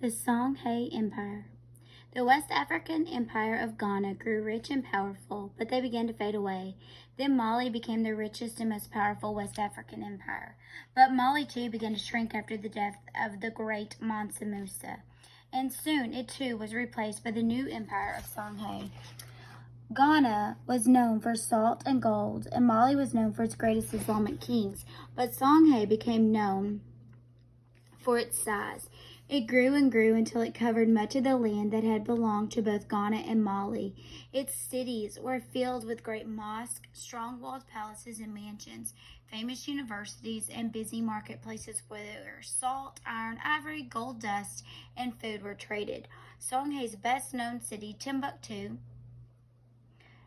The Songhai Empire. The West African Empire of Ghana grew rich and powerful, but they began to fade away. Then Mali became the richest and most powerful West African empire. But Mali too began to shrink after the death of the great Mansa Musa, and soon it too was replaced by the new empire of Songhai. Ghana was known for salt and gold, and Mali was known for its greatest Islamic kings, but Songhai became known for its size. It grew and grew until it covered much of the land that had belonged to both Ghana and Mali. Its cities were filled with great mosques, strong-walled palaces and mansions, famous universities, and busy marketplaces where salt, iron, ivory, gold dust, and food were traded. Songhai's best-known city, Timbuktu,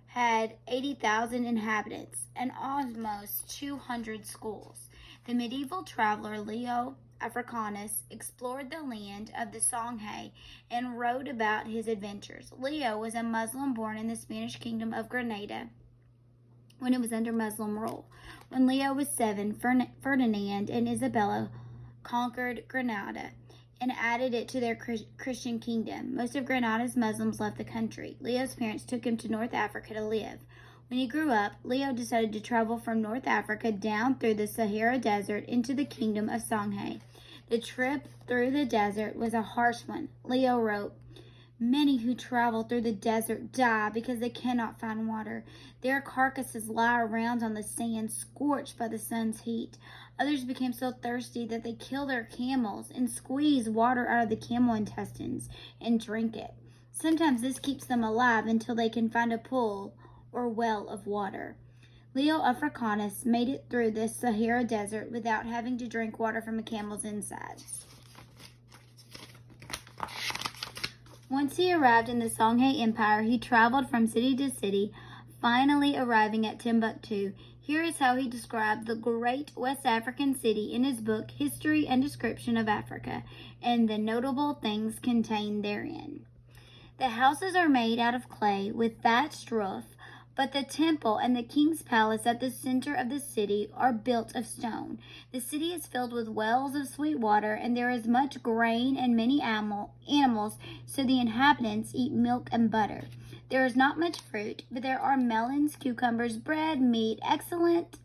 had 80,000 inhabitants and almost 200 schools. The medieval traveler Leo Africanus explored the land of the Songhai and wrote about his adventures. Leo was a Muslim born in the Spanish kingdom of Granada when it was under Muslim rule. When Leo was 7, Ferdinand and Isabella conquered Granada and added it to their Christian kingdom. Most of Granada's Muslims left the country. Leo's parents took him to North Africa to live. When he grew up, Leo decided to travel from North Africa down through the Sahara Desert into the kingdom of Songhai. The trip through the desert was a harsh one. Leo wrote, "Many who travel through the desert die because they cannot find water. Their carcasses lie around on the sand, scorched by the sun's heat. Others became so thirsty that they kill their camels and squeeze water out of the camel intestines and drink it. Sometimes this keeps them alive until they can find a pool or well of water." Leo Africanus made it through the Sahara Desert without having to drink water from a camel's insides. Once he arrived in the Songhai Empire, he traveled from city to city, finally arriving at Timbuktu. Here is how he described the great West African city in his book, History and Description of Africa, and the notable things contained therein. The houses are made out of clay with thatched roof, but the temple and the king's palace at the center of the city are built of stone. The city is filled with wells of sweet water, and there is much grain and many animals, so the inhabitants eat milk and butter. There is not much fruit, but there are melons, cucumbers, bread, meat, excellent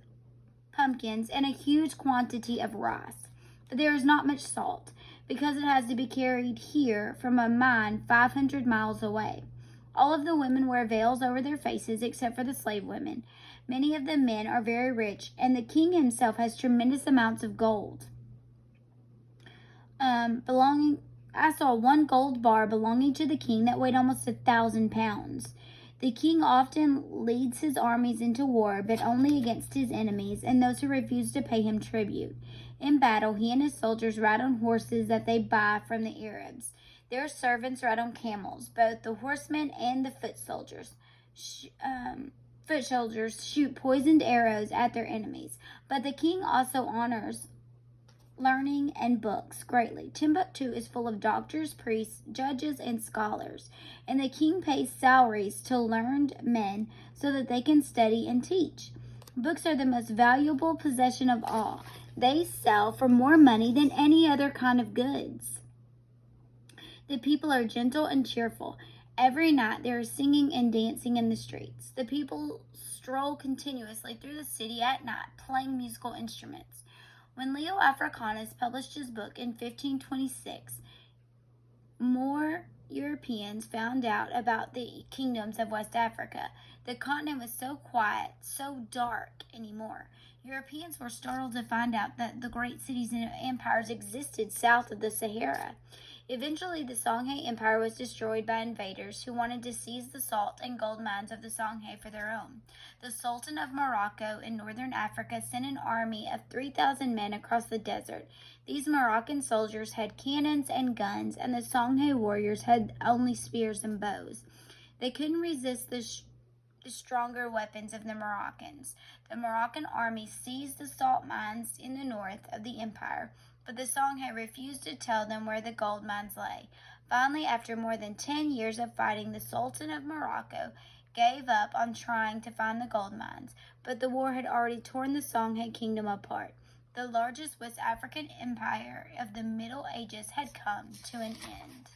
pumpkins, and a huge quantity of rice. But there is not much salt, because it has to be carried here from a mine 500 miles away. All of the women wear veils over their faces except for the slave women. Many of the men are very rich, and the king himself has tremendous amounts of gold. I saw one gold bar belonging to the king that weighed almost 1,000 pounds. The king often leads his armies into war, but only against his enemies and those who refuse to pay him tribute. In battle, he and his soldiers ride on horses that they buy from the Arabs. Their servants ride on camels. Both the horsemen and the foot soldiers shoot poisoned arrows at their enemies. But the king also honors learning and books greatly. Timbuktu is full of doctors, priests, judges, and scholars, and the king pays salaries to learned men so that they can study and teach. Books are the most valuable possession of all. They sell for more money than any other kind of goods. The people are gentle and cheerful. Every night there is singing and dancing in the streets. The people stroll continuously through the city at night, playing musical instruments. When Leo Africanus published his book in 1526, more Europeans found out about the kingdoms of West Africa. The continent was so quiet, so dark anymore. Europeans were startled to find out that the great cities and empires existed south of the Sahara. Eventually, the Songhai Empire was destroyed by invaders who wanted to seize the salt and gold mines of the Songhai for their own. The Sultan of Morocco in northern Africa sent an army of 3,000 men across the desert. These Moroccan soldiers had cannons and guns, and the Songhai warriors had only spears and bows. They couldn't resist the stronger weapons of the Moroccans. The Moroccan army seized the salt mines in the north of the empire, but the Songhai refused to tell them where the gold mines lay. Finally, after more than 10 years of fighting, the Sultan of Morocco gave up on trying to find the gold mines, but the war had already torn the Songhai kingdom apart. The largest West African empire of the Middle Ages had come to an end.